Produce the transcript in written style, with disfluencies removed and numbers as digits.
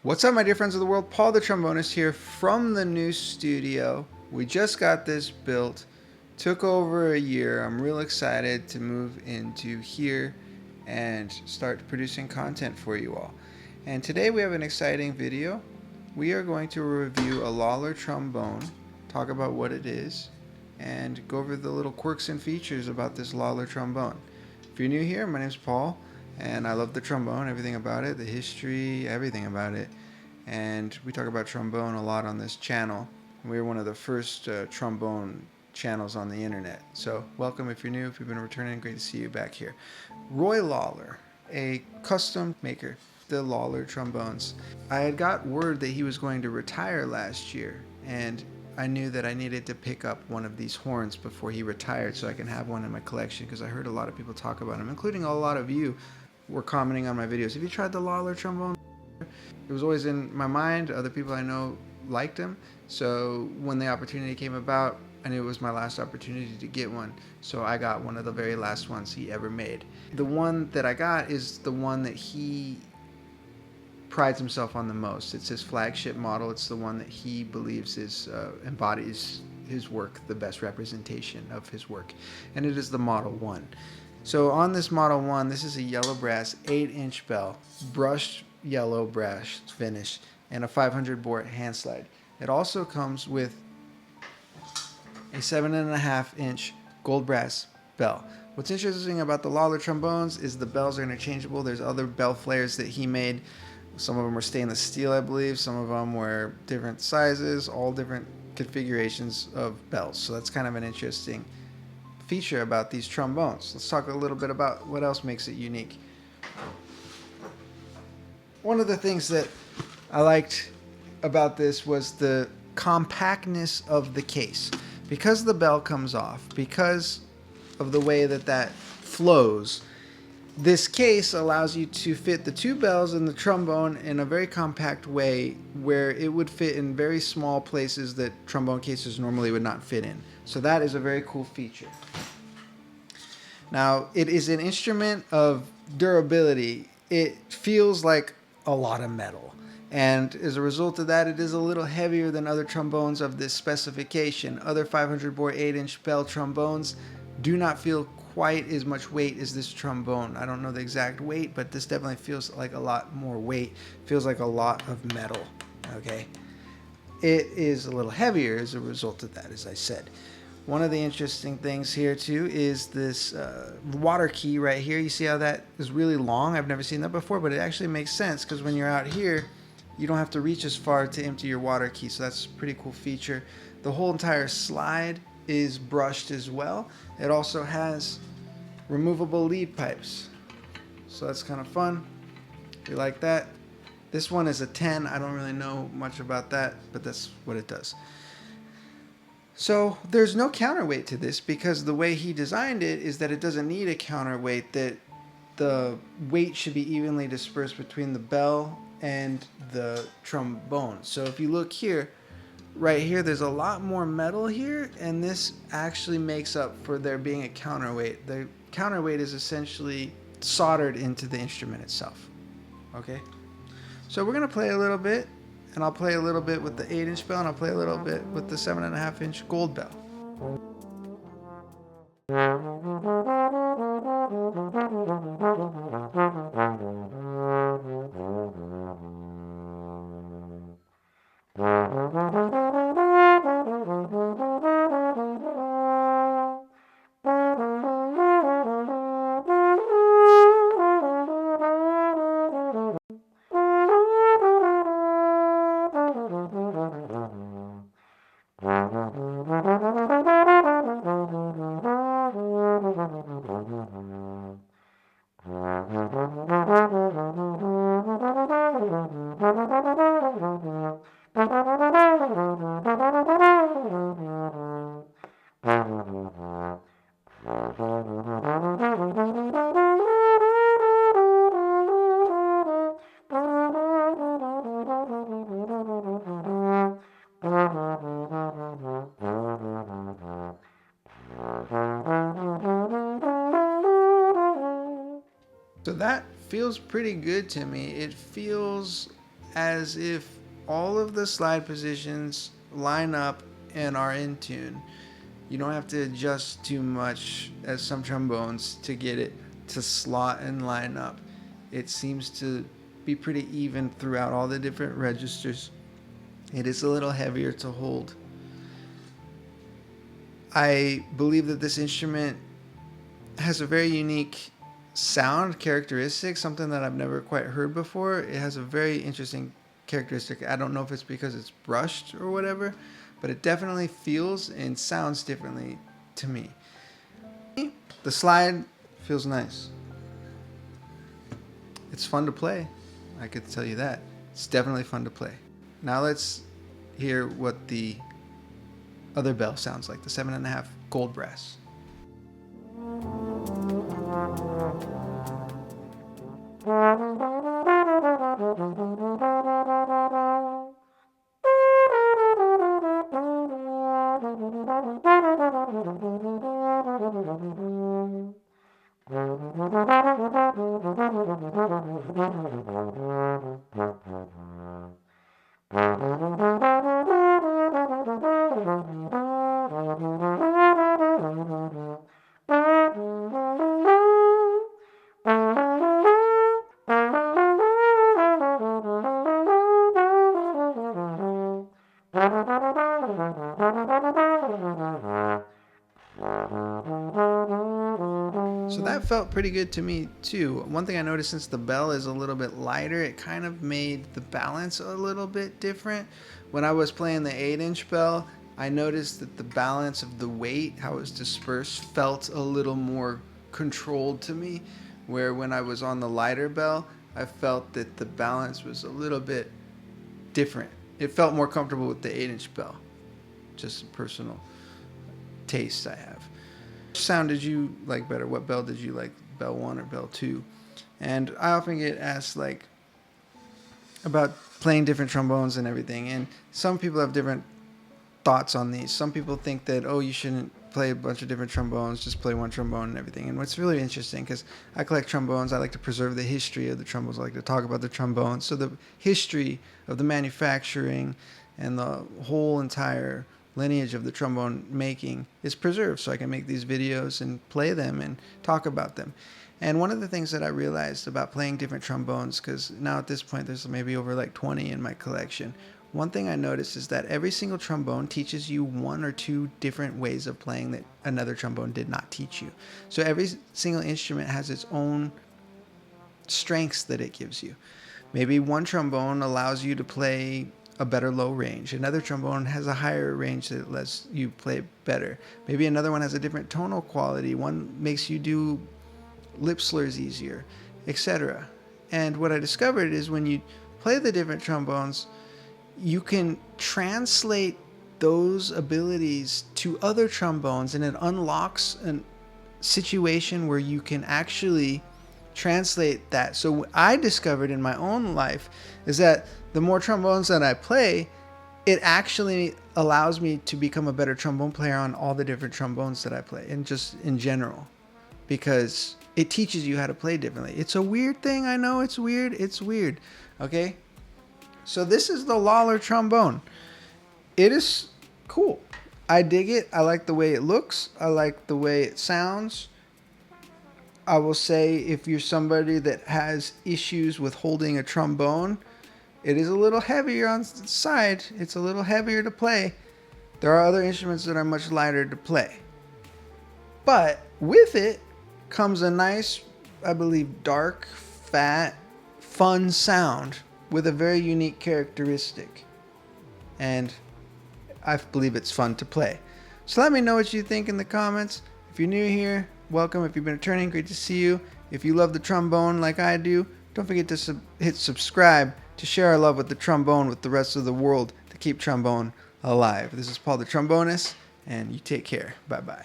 What's up, my dear friends of the world? Paul the Trombonist here from the new studio. We just got this built. Took over a year. I'm real excited to move into here and start producing content for you all. And today we have an exciting video. We are going to review a Lawler trombone, talk about what it is, and go over the little quirks and features about this Lawler trombone. If you're new here, my name's Paul, and I love the trombone, everything about it, the history, everything about it. And we talk about trombone a lot on this channel. We're one of the first trombone channels on the internet. So welcome if you're new, if you've been returning, great to see you back here. Roy Lawler, a custom maker, the Lawler trombones. I had got word that he was going to retire last year, and I knew that I needed to pick up one of these horns before he retired so I can have one in my collection, because I heard a lot of people talk about him, including a lot of you were commenting on my videos. Have you tried the Lawler trombone? It was always in my mind. Other people I know liked him. So when the opportunity came about, I knew it was my last opportunity to get one. So I got one of the very last ones he ever made. The one that I got is the one that he prides himself on the most. It's his flagship model. It's the one that he believes embodies his work, the best representation of his work. And it is the Model 1. So on this Model 1, this is a yellow brass 8-inch bell, brushed yellow brass finish, and a 500 bore hand slide. It also comes with a 7.5-inch gold brass bell. What's interesting about the Lawler trombones is the bells are interchangeable. There's other bell flares that he made. Some of them were stainless steel, I believe. Some of them were different sizes, all different configurations of bells. So that's kind of an interesting feature about these trombones. Let's talk a little bit about what else makes it unique. One of the things that I liked about this was the compactness of the case. Because the bell comes off, because of the way that flows, this case allows you to fit the two bells and the trombone in a very compact way where it would fit in very small places that trombone cases normally would not fit in. So that is a very cool feature. Now, it is an instrument of durability. It feels like a lot of metal, and as a result of that, it is a little heavier than other trombones of this specification. Other 500 bore 8-inch bell trombones do not feel quite as much weight as this trombone. I don't know the exact weight, but this definitely feels like a lot more weight. Feels like a lot of metal. Okay, it is a little heavier as a result of that, as I said. One of the interesting things here too is this water key right here. You see how that is really long? I've never seen that before, but it actually makes sense because when you're out here, you don't have to reach as far to empty your water key. So that's a pretty cool feature. The whole entire slide is brushed as well. It also has removable lead pipes. So that's kind of fun. If you like that. This one is a 10. I don't really know much about that, but that's what it does. So there's no counterweight to this because the way he designed it is that it doesn't need a counterweight, that the weight should be evenly dispersed between the bell and the trombone. So if you look here, right here, there's a lot more metal here, and this actually makes up for there being a counterweight. The counterweight is essentially soldered into the instrument itself. Okay? So we're going to play a little bit. And I'll play a little bit with the 8-inch bell, and I'll play a little bit with the 7.5-inch gold bell. So that feels pretty good to me. It feels as if all of the slide positions line up and are in tune. You don't have to adjust too much as some trombones to get it to slot and line up. It seems to be pretty even throughout all the different registers. It is a little heavier to hold. I believe that this instrument has a very unique sound characteristic, something that I've never quite heard before. It has a very interesting characteristic. I don't know if it's because it's brushed or whatever, but it definitely feels and sounds differently to me. The slide feels nice. It's fun to play. I could tell you that. It's definitely fun to play. Now let's hear what the other bell sounds like, the 7.5 gold brass. So that felt pretty good to me too. One thing I noticed, since the bell is a little bit lighter, it kind of made the balance a little bit different. When I was playing the 8-inch bell, I noticed that the balance of the weight, how it was dispersed, felt a little more controlled to me. Where when I was on the lighter bell, I felt that the balance was a little bit different. It felt more comfortable with the 8-inch bell. Just a personal taste I have. Which sound did you like better? What bell did you like, bell 1 or bell 2? And I often get asked like about playing different trombones and everything, and some people have different thoughts on these. Some people think that, oh, you shouldn't play a bunch of different trombones, just play one trombone and everything. And what's really interesting, because I collect trombones, I like to preserve the history of the trombones. I like to talk about the trombones. So the history of the manufacturing and the whole entire lineage of the trombone making is preserved, so I can make these videos and play them and talk about them. And one of the things that I realized about playing different trombones, because now at this point there's maybe over like 20 in my collection, one thing I noticed is that every single trombone teaches you 1 or 2 different ways of playing that another trombone did not teach you. So every single instrument has its own strengths that it gives you. Maybe one trombone allows you to play a better low range. Another trombone has a higher range that lets you play better. Maybe another one has a different tonal quality. One makes you do lip slurs easier, etc. And what I discovered is when you play the different trombones, you can translate those abilities to other trombones, and it unlocks a situation where you can actually translate that. So what I discovered in my own life is that the more trombones that I play, it actually allows me to become a better trombone player on all the different trombones that I play, and just in general, because it teaches you how to play differently. It's a weird thing. I know it's weird. It's weird. Okay. So this is the Lawler trombone. It is cool. I dig it. I like the way it looks. I like the way it sounds. I will say, if you're somebody that has issues with holding a trombone, it is a little heavier on the side. It's a little heavier to play. There are other instruments that are much lighter to play. But with it comes a nice, I believe, dark, fat, fun sound with a very unique characteristic. And I believe it's fun to play. So let me know what you think in the comments. If you're new here, welcome. If you've been returning, great to see you. If you love the trombone like I do, don't forget to hit subscribe to share our love with the trombone with the rest of the world, to keep trombone alive. This is Paul the Trombonist, and you take care. Bye-bye.